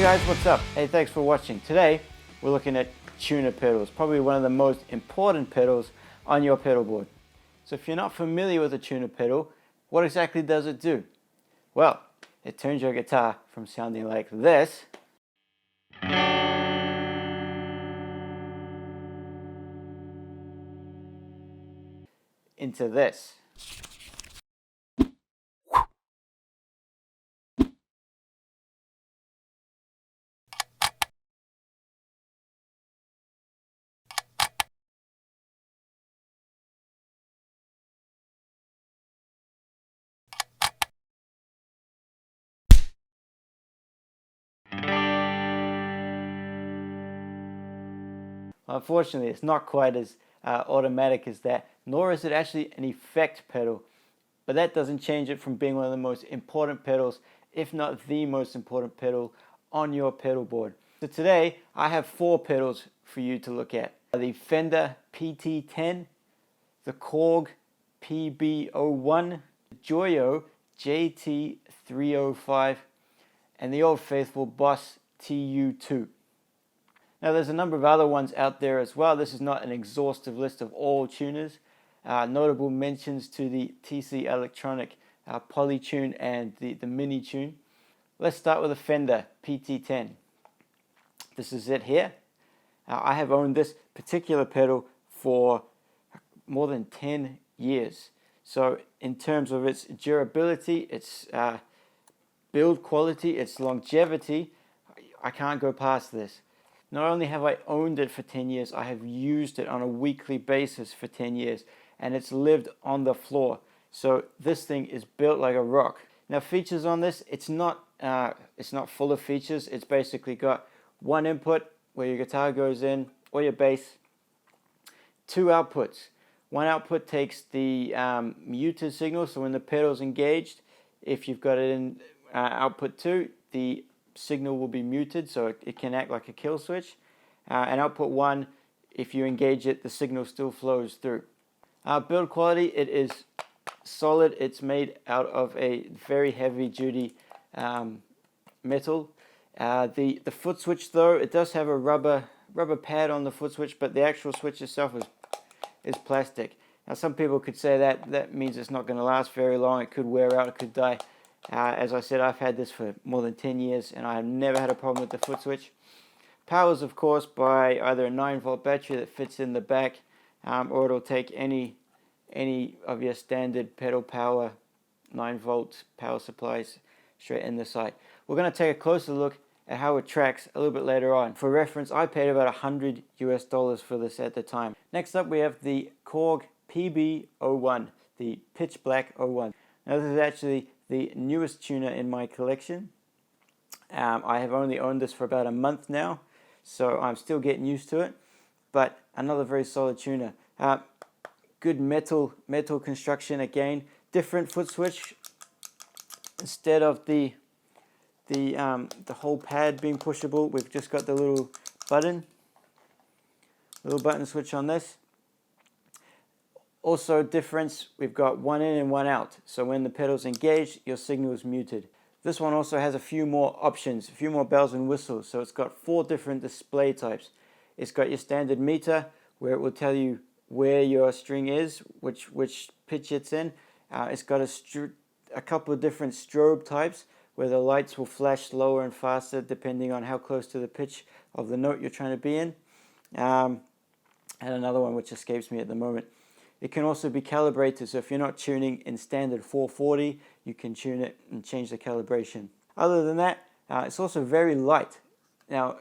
Hey guys, what's up? Hey, thanks for watching. Today we're looking at tuner pedals, probably one of the most important pedals on your pedal board. So if you're not familiar with a tuner pedal, what exactly does it do? Well, it turns your guitar from sounding like this into this. Unfortunately, it's not quite as automatic as that, nor is it actually an effect pedal. But that doesn't change it from being one of the most important pedals, if not the most important pedal on your pedal board. So today, I have 4 pedals for you to look at. The Fender PT-10, the Korg PB01, the Joyo JT-305, and the old faithful Boss TU2. Now there's a number of other ones out there as well. This is not an exhaustive list of all tuners. Notable mentions to the TC Electronic Polytune and the Mini Tune. Let's start with the Fender PT-10. This is it here. I have owned this particular pedal for more than 10 years. So in terms of its durability, its build quality, its longevity, I can't go past this. Not only have I owned it for 10 years, I have used it on a weekly basis for 10 years, and it's lived on the floor. So this thing is built like a rock. Now features on this, it's not full of features. It's basically got one input where your guitar goes in, or your bass, 2 outputs. One output takes the muted signal, so when the pedal's engaged, if you've got it in output 2, the signal will be muted, so it can act like a kill switch. And output 1, if you engage it, the signal still flows through. Build quality, it is solid. It's made out of a very heavy duty metal. The foot switch though, it does have a rubber pad on the foot switch, but the actual switch itself is plastic. Now some people could say that means it's not going to last very long. It could wear out, it could die. As I said, I've had this for more than 10 years and I have never had a problem with the foot switch. Powers, of course, by either a 9-volt battery that fits in the back, or it'll take any of your standard pedal power 9-volt power supplies straight in the side. We're going to take a closer look at how it tracks a little bit later on. For reference, I paid about $100 US for this at the time. Next up, we have the Korg PB01, the Pitchblack 01. Now this is actually the newest tuner in my collection. I have only owned this for about a month now, so I'm still getting used to it, but another very solid tuner. Good metal construction again, different foot switch. Instead of the whole pad being pushable, we've just got the little button switch on this. Also difference, we've got one in and one out. So when the pedal's engaged, your signal is muted. This one also has a few more options, a few more bells and whistles. So it's got 4 different display types. It's got your standard meter, where it will tell you where your string is, which pitch it's in. It's got a couple of different strobe types, where the lights will flash slower and faster depending on how close to the pitch of the note you're trying to be in. And another one which escapes me at the moment. It can also be calibrated, so if you're not tuning in standard 440, you can tune it and change the calibration. Other than that, it's also very light. Now,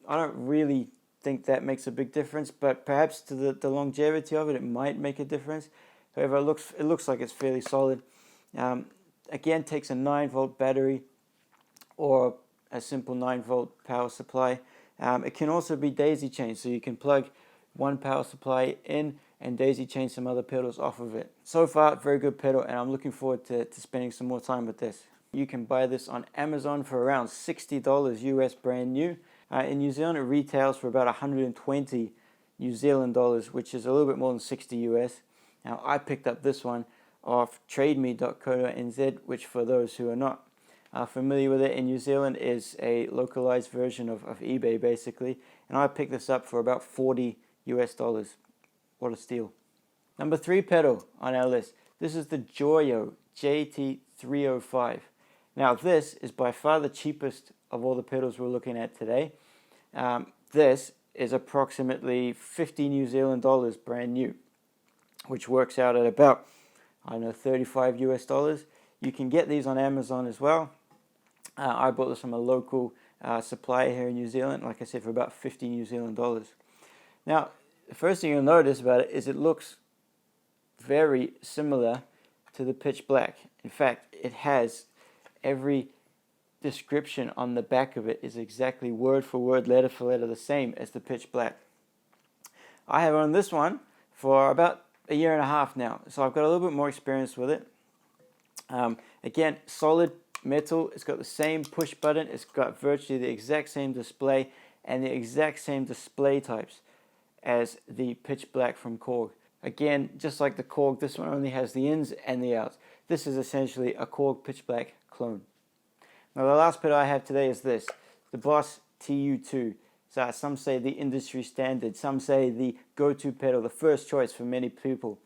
I don't really think that makes a big difference, but perhaps to the longevity of it, it might make a difference. However, it looks like it's fairly solid. Again, takes a 9-volt battery or a simple 9-volt power supply. It can also be daisy chained, so you can plug one power supply in and daisy chain some other pedals off of it. So far, very good pedal, and I'm looking forward to spending some more time with this. You can buy this on Amazon for around $60 US brand new. In New Zealand, it retails for about 120 New Zealand dollars, which is a little bit more than 60 US. Now, I picked up this one off trademe.co.nz, which for those who are not are familiar with it, in New Zealand is a localized version of eBay basically, and I picked this up for about $40 US. What a steal. Number 3 pedal on our list. This is the Joyo JT-305. Now this is by far the cheapest of all the pedals we're looking at today. This is approximately 50 New Zealand dollars brand new, which works out at about, I don't know, 35 US dollars. You can get these on Amazon as well. I bought this from a local supplier here in New Zealand, like I said, for about 50 New Zealand dollars. Now, the first thing you'll notice about it is it looks very similar to the Pitchblack. In fact, it has every description on the back of it is exactly word for word, letter for letter, the same as the Pitchblack. I have owned this one for about a year and a half now, so I've got a little bit more experience with it. Again, solid metal. It's got the same push button. It's got virtually the exact same display and the exact same display types as the Pitchblack from Korg. Again, just like the Korg, this one only has the ins and the outs. This is essentially a Korg Pitchblack clone. Now the last pedal I have today is this, the Boss TU2. So some say the industry standard, some say the go-to pedal, the first choice for many people.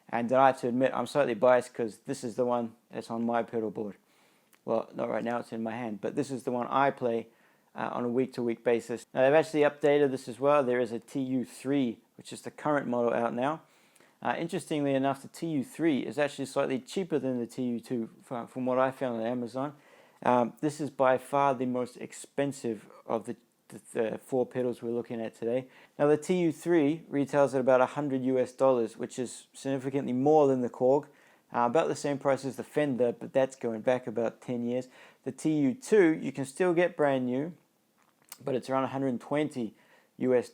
And I have to admit, I'm slightly biased because this is the one that's on my pedal board. Well, not right now, it's in my hand, but this is the one I play on a week-to-week basis. Now they've actually updated this as well. There is a TU3, which is the current model out now. Interestingly enough, the TU3 is actually slightly cheaper than the TU2 from what I found on Amazon. This is by far the most expensive of the 4 pedals we're looking at today. Now the TU3 retails at about $100 US, which is significantly more than the Korg. About the same price as the Fender, but that's going back about 10 years. The TU2 you can still get brand new, but it's around $120 US.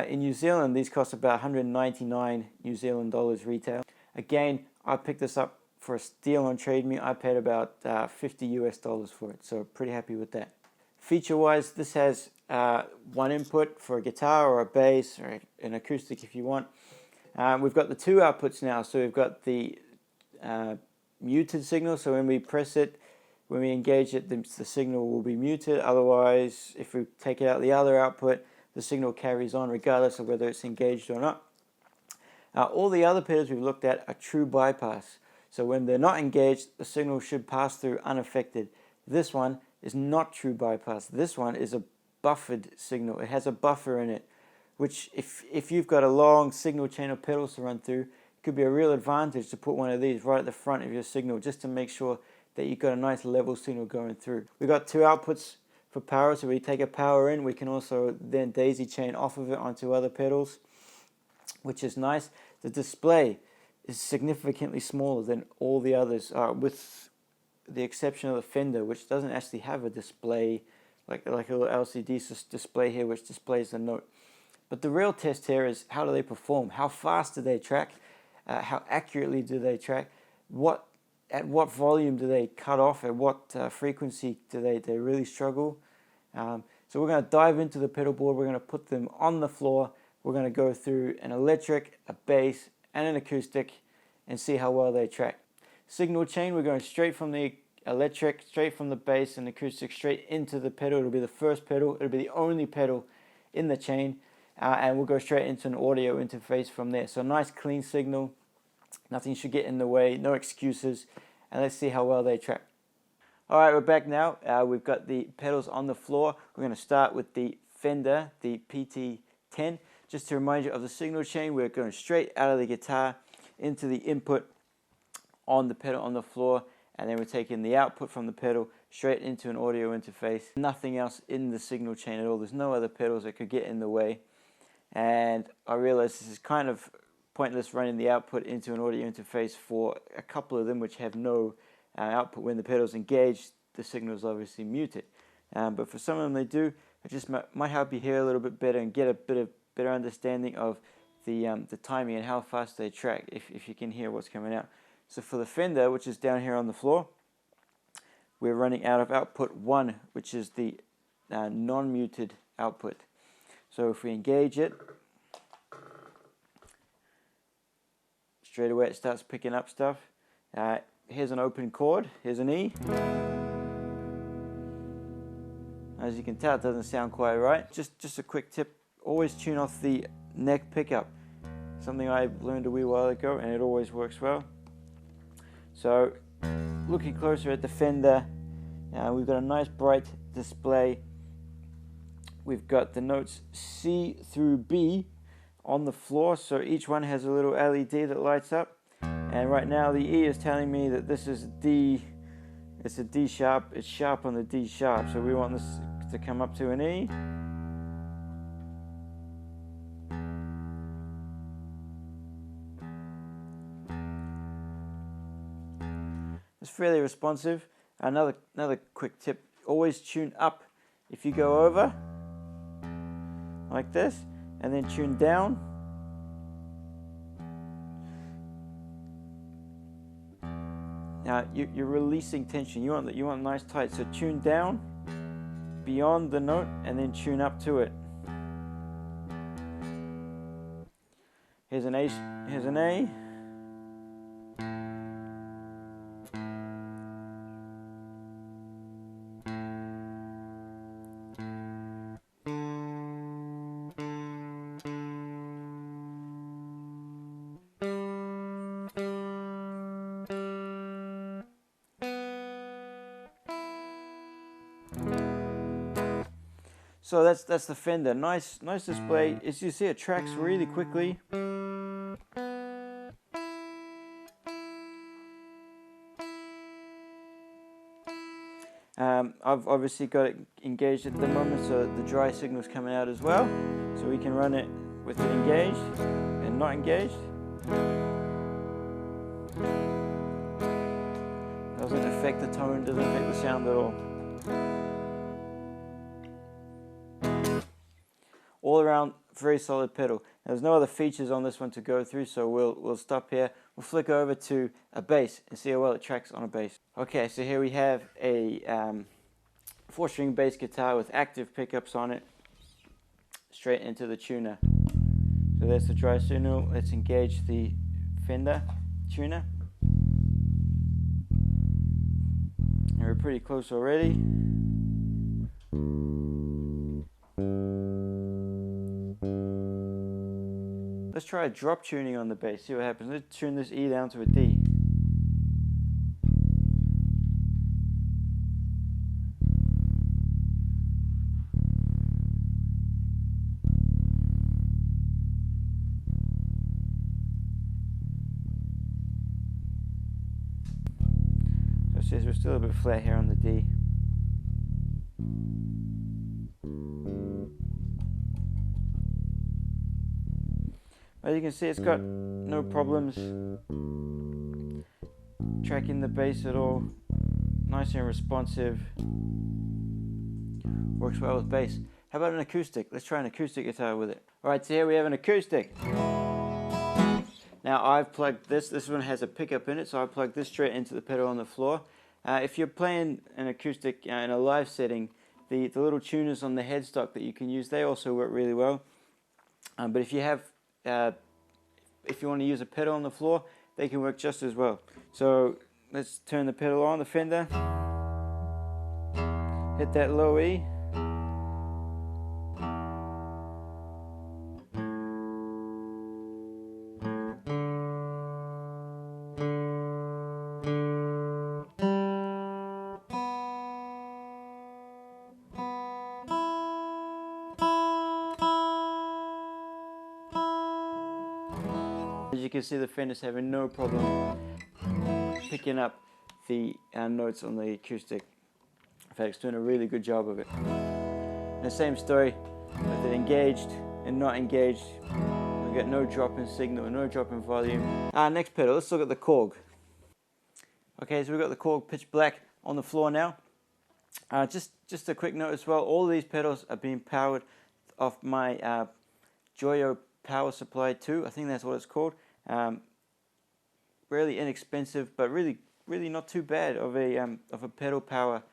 In New Zealand, these cost about 199 New Zealand dollars retail. Again, I picked this up for a steal on Trade Me. I paid about 50 US dollars for it, so pretty happy with that. Feature-wise, this has one input for a guitar or a bass or an acoustic if you want. We've got the 2 outputs now, so we've got the muted signal, so when we press it, when we engage it, the signal will be muted. Otherwise, if we take it out the other output, the signal carries on regardless of whether it's engaged or not. All the other pedals we've looked at are true bypass. So when they're not engaged, the signal should pass through unaffected. This one is not true bypass. This one is a buffered signal. It has a buffer in it, which if you've got a long signal chain of pedals to run through, it could be a real advantage to put one of these right at the front of your signal just to make sure that you've got a nice level signal going through. We've got 2 outputs for power, so we take a power in, we can also then daisy chain off of it onto other pedals, which is nice. The display is significantly smaller than all the others, with the exception of the Fender, which doesn't actually have a display, like a little LCD display here which displays the note. But the real test here is how do they perform? How fast do they track? How accurately do they track? At what volume do they cut off? At what frequency do they really struggle? So we're going to dive into the pedal board. We're going to put them on the floor. We're going to go through an electric, a bass, and an acoustic and see how well they track. Signal chain, we're going straight from the electric, straight from the bass and acoustic, straight into the pedal. It'll be the first pedal. It'll be the only pedal in the chain. And we'll go straight into an audio interface from there. So nice clean signal. Nothing should get in the way. No excuses. And let's see how well they track. Alright, we're back now. We've got the pedals on the floor. We're going to start with the Fender, the PT-10. Just to remind you of the signal chain, we're going straight out of the guitar into the input on the pedal on the floor, and then we're taking the output from the pedal straight into an audio interface. Nothing else in the signal chain at all. There's no other pedals that could get in the way. And I realize this is kind of pointless running the output into an audio interface for a couple of them which have no output. When the pedal's engaged, the signal is obviously muted. But for some of them they do. It just might help you hear a little bit better and get a bit of better understanding of the timing and how fast they track if you can hear what's coming out. So for the Fender, which is down here on the floor, we're running out of output 1, which is the non-muted output. So if we engage it, straight away it starts picking up stuff. Here's an open chord, here's an E, As you can tell, it doesn't sound quite right. Just a quick tip, always tune off the neck pickup. Something I learned a wee while ago, and it always works well. So, looking closer at the Fender, we've got a nice bright display. We've got the notes C through B on the floor, so each one has a little LED that lights up. And right now the E is telling me that this is D. It's a D sharp. It's sharp on the D sharp, so we want this to come up to an E. It's fairly responsive. Another quick tip, always tune up if you go over like this, and then tune down. Now you're releasing tension. You want nice tight. So tune down beyond the note and then tune up to it. Here's an A. Here's an A. So that's the Fender. Nice display. As you see, it tracks really quickly. I've obviously got it engaged at the moment, so the dry signal's coming out as well. So we can run it with it engaged and not engaged. Doesn't affect the tone, doesn't affect the sound at all. All around, very solid pedal. Now, there's no other features on this one to go through, so we'll stop here. We'll flick over to a bass and see how well it tracks on a bass. Okay, so here we have a 4-string bass guitar with active pickups on it, straight into the tuner. So there's the dry signal. Let's engage the Fender tuner. And we're pretty close already. Let's try drop tuning on the bass, see what happens. Let's tune this E down to a D. So it says we're still a bit flat here on the D. As you can see, it's got no problems tracking the bass at all. Nice and responsive. Works well with bass. How about an acoustic? Let's try an acoustic guitar with it. Alright, so here we have an acoustic. Now I've plugged this. This one has a pickup in it, so I plugged this straight into the pedal on the floor. If you're playing an acoustic in a live setting, the little tuners on the headstock that you can use, they also work really well. But if you have if you want to use a pedal on the floor, they can work just as well. So let's turn the pedal on, the Fender. Hit that low E. As you can see, the Fender's having no problem picking up the notes on the acoustic. In fact, it's doing a really good job of it. And the same story with it engaged and not engaged. We get no drop in signal, no drop in volume. Next pedal, let's look at the Korg. Okay, so we've got the Korg Pitchblack on the floor now. Just a quick note as well, all of these pedals are being powered off my Joyo power supply 2, I think that's what it's called. Really inexpensive, but really not too bad of a pedal power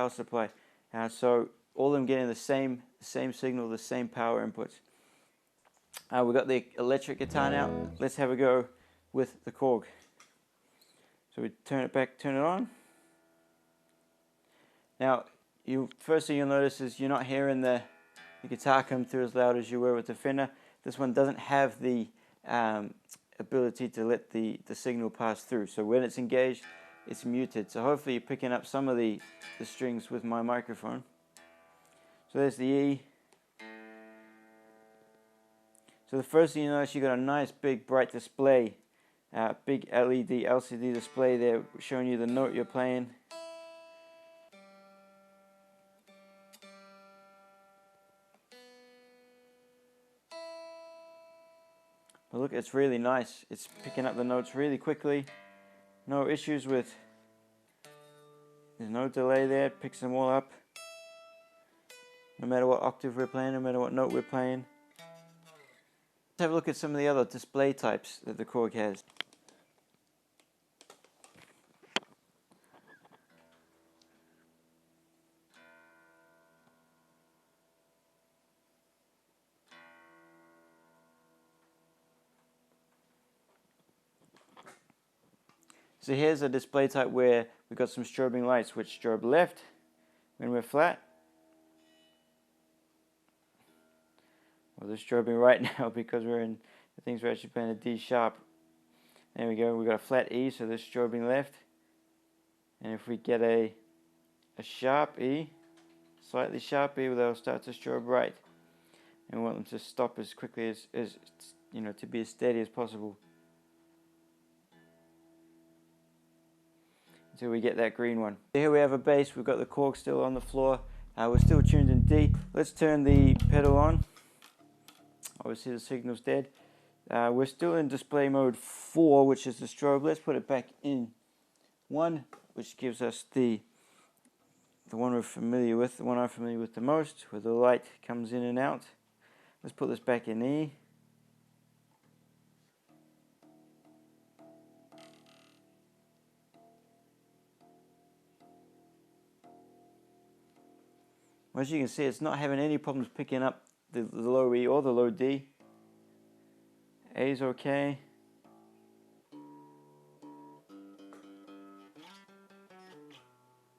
supply. So all of them getting the same signal, the same power inputs. We've got the electric guitar now. Let's have a go with the Korg. So we turn it back, turn it on. Now first thing you'll notice is you're not hearing the guitar come through as loud as you were with the Fender. This one doesn't have the ability to let the signal pass through. So when it's engaged, it's muted. So hopefully you're picking up some of the strings with my microphone. So there's the E. So the first thing you notice, you got a nice big bright display, big LED LCD display there showing you the note you're playing. But look, it's really nice. It's picking up the notes really quickly. No issues with, there's no delay there. It picks them all up. No matter what octave we're playing, no matter what note we're playing. Let's have a look at some of the other display types that the Korg has. So here's a display type where we've got some strobing lights which strobe left when we're flat. Well, they're strobing right now because we're in, the things we're actually playing a D sharp. There we go, we've got a flat E, so they're strobing left. And if we get a sharp E, slightly sharp E, they'll start to strobe right. And we want them to stop as quickly as you know, to be as steady as possible. Until we get that green one. Here we have a bass. We've got the Korg still on the floor. We're still tuned in D. Let's turn the pedal on. Obviously the signal's dead. We're still in display mode 4, which is the strobe. Let's put it back in 1, which gives us the one we're familiar with, the one I'm familiar with the most, where the light comes in and out. Let's put this back in E. As you can see, it's not having any problems picking up the low E or the low D. A's okay.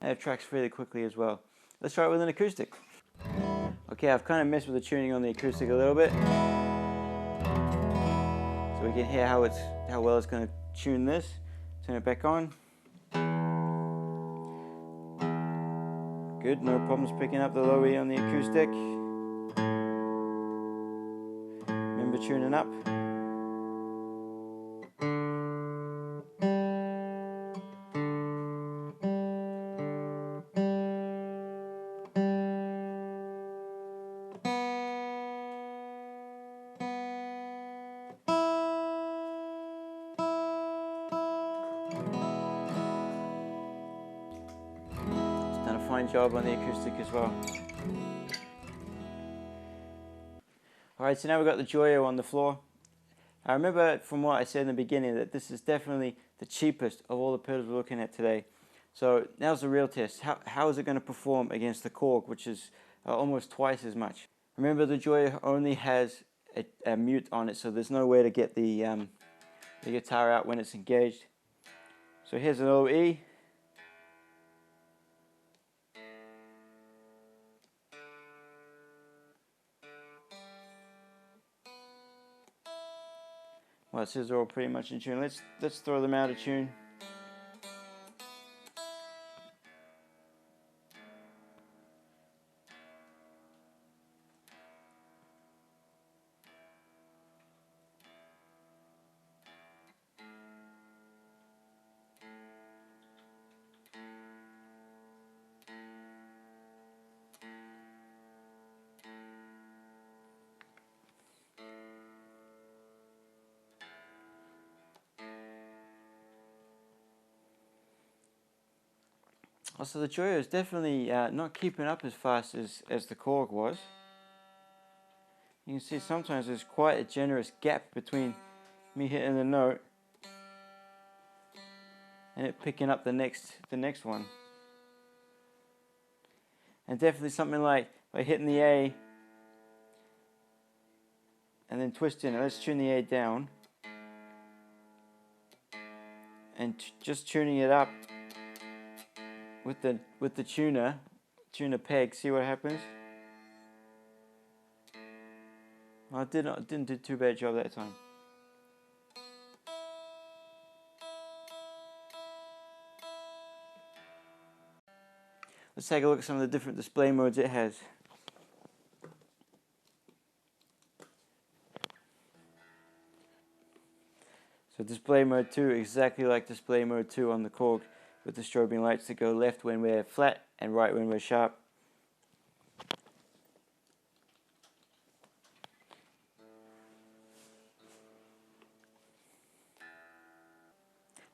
And it tracks fairly quickly as well. Let's try it with an acoustic. Okay, I've kind of messed with the tuning on the acoustic a little bit, so we can hear how well it's going to tune this. Turn it back on. Good, no problems picking up the low E on the acoustic. Remember tuning up. Done a fine job on the acoustic as well. Alright, so now we've got the Joyo on the floor. I remember from what I said in the beginning that this is definitely the cheapest of all the pedals we're looking at today. So now's the real test. How is it going to perform against the Korg, which is almost twice as much? Remember, the Joyo only has a mute on it, so there's no way to get the guitar out when it's engaged. So here's an low E. Well, it says they're all pretty much in tune. Let's throw them out of tune. Also, the Joyo is definitely not keeping up as fast as the Korg was. You can see sometimes there's quite a generous gap between me hitting the note and it picking up the next one. And definitely something like hitting the A and then twisting it. Let's tune the A down and just tuning it up with the tuner tune a peg, see what happens. I didn't do too bad a job that time. Let's take a look at some of the different display modes it has. So display mode 2, exactly like display mode 2 on the Korg, with the strobing lights that go left when we're flat and right when we're sharp.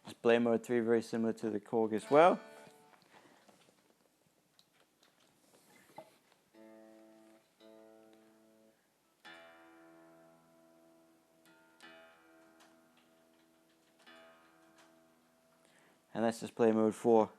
Display mode 3, very similar to the Korg as well. And that's display mode 4.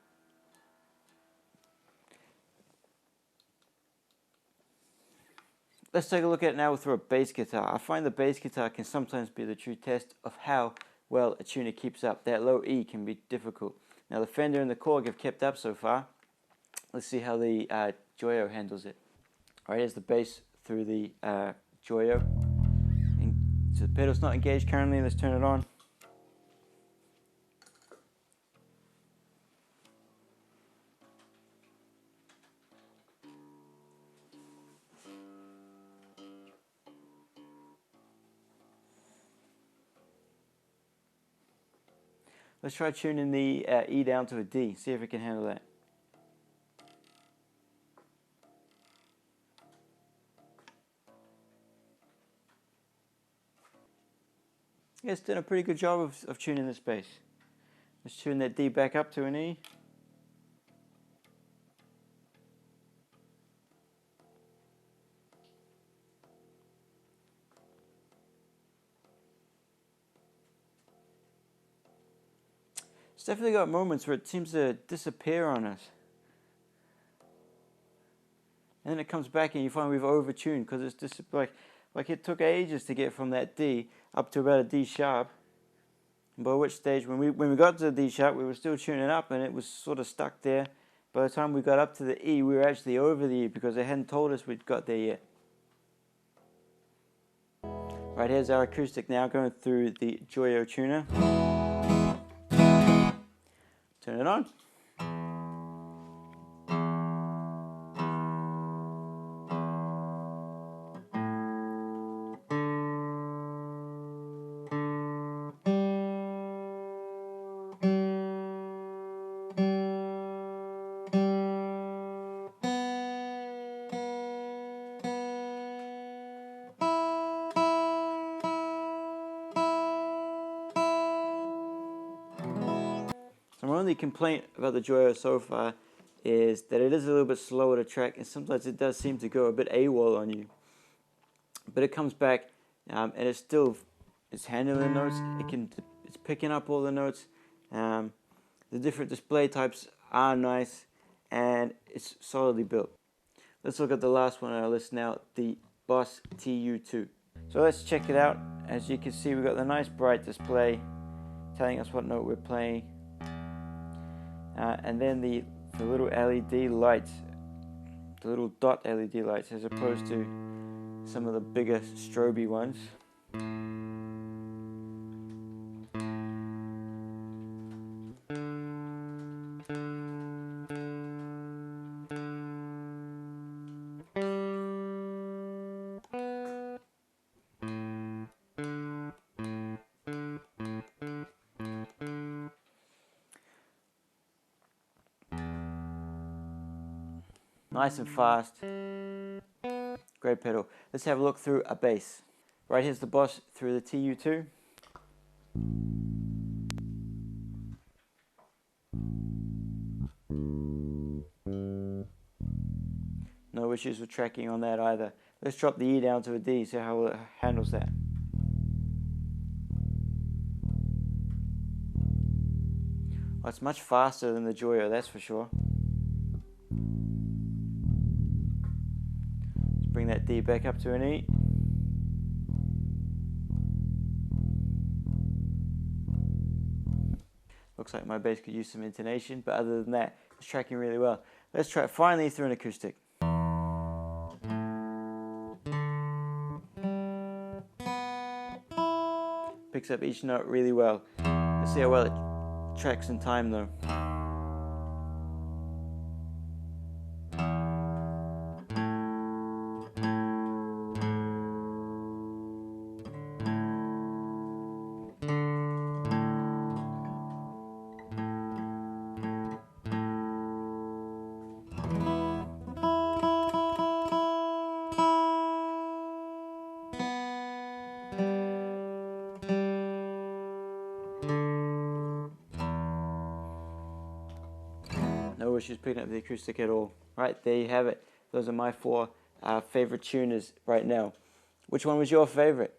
Let's take a look at it now through a bass guitar. I find the bass guitar can sometimes be the true test of how well a tuner keeps up. That low E can be difficult. Now the Fender and the Korg have kept up so far. Let's see how the Joyo handles it. Alright, here's the bass through the Joyo. So the pedal's not engaged currently, let's turn it on. Let's try tuning the E down to a D, see if it can handle that. Yeah, it's done a pretty good job of tuning this bass. Let's tune that D back up to an E. It's definitely got moments where it seems to disappear on us. And then it comes back and you find we've overtuned because it's just like it took ages to get from that D up to about a D sharp. By which stage, when we got to the D sharp, we were still tuning up and it was sort of stuck there. By the time we got up to the E, we were actually over the E because they hadn't told us we'd got there yet. Right, here's our acoustic now going through the Joyo tuner. Turn it on. So my only complaint about the Joyo so far is that it is a little bit slower to track, and sometimes it does seem to go a bit AWOL on you. But it comes back, and it's handling the notes. It's picking up all the notes. The different display types are nice, and it's solidly built. Let's look at the last one on our list now, the Boss TU2. So let's check it out. As you can see, we've got the nice bright display telling us what note we're playing. And then the little LED lights, the little dot LED lights, as opposed to some of the bigger stroby ones. Nice and fast. Great pedal. Let's have a look through a bass. Right, here's the Boss through the TU2. No issues with tracking on that either. Let's drop the E down to a D, see how it handles that. Well, it's much faster than the Joyo, that's for sure. Let's bring that D back up to an E. Looks like my bass could use some intonation, but other than that, it's tracking really well. Let's try it finally through an acoustic. Picks up each note really well. Let's see how well it tracks in time though. No issues picking up the acoustic at all. Right, there you have it. Those are my 4 favorite tuners right now. Which one was your favorite?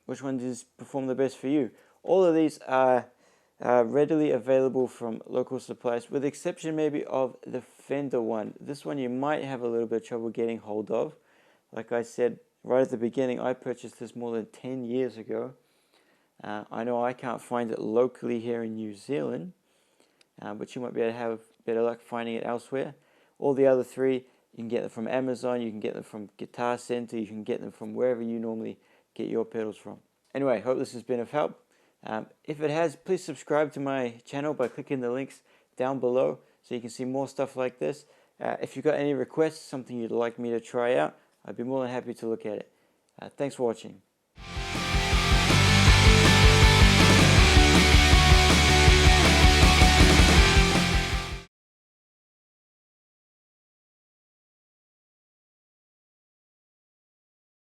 Which one does perform the best for you? All of these are readily available from local suppliers, with the exception maybe of the Fender one. This one you might have a little bit of trouble getting hold of. Like I said right at the beginning, I purchased this more than 10 years ago. I know I can't find it locally here in New Zealand, but you might be able to have better luck finding it elsewhere. All the other 3, you can get them from Amazon, you can get them from Guitar Center, you can get them from wherever you normally get your pedals from. Anyway, hope this has been of help. If it has, please subscribe to my channel by clicking the links down below so you can see more stuff like this. If you've got any requests, something you'd like me to try out, I'd be more than happy to look at it. Thanks for watching.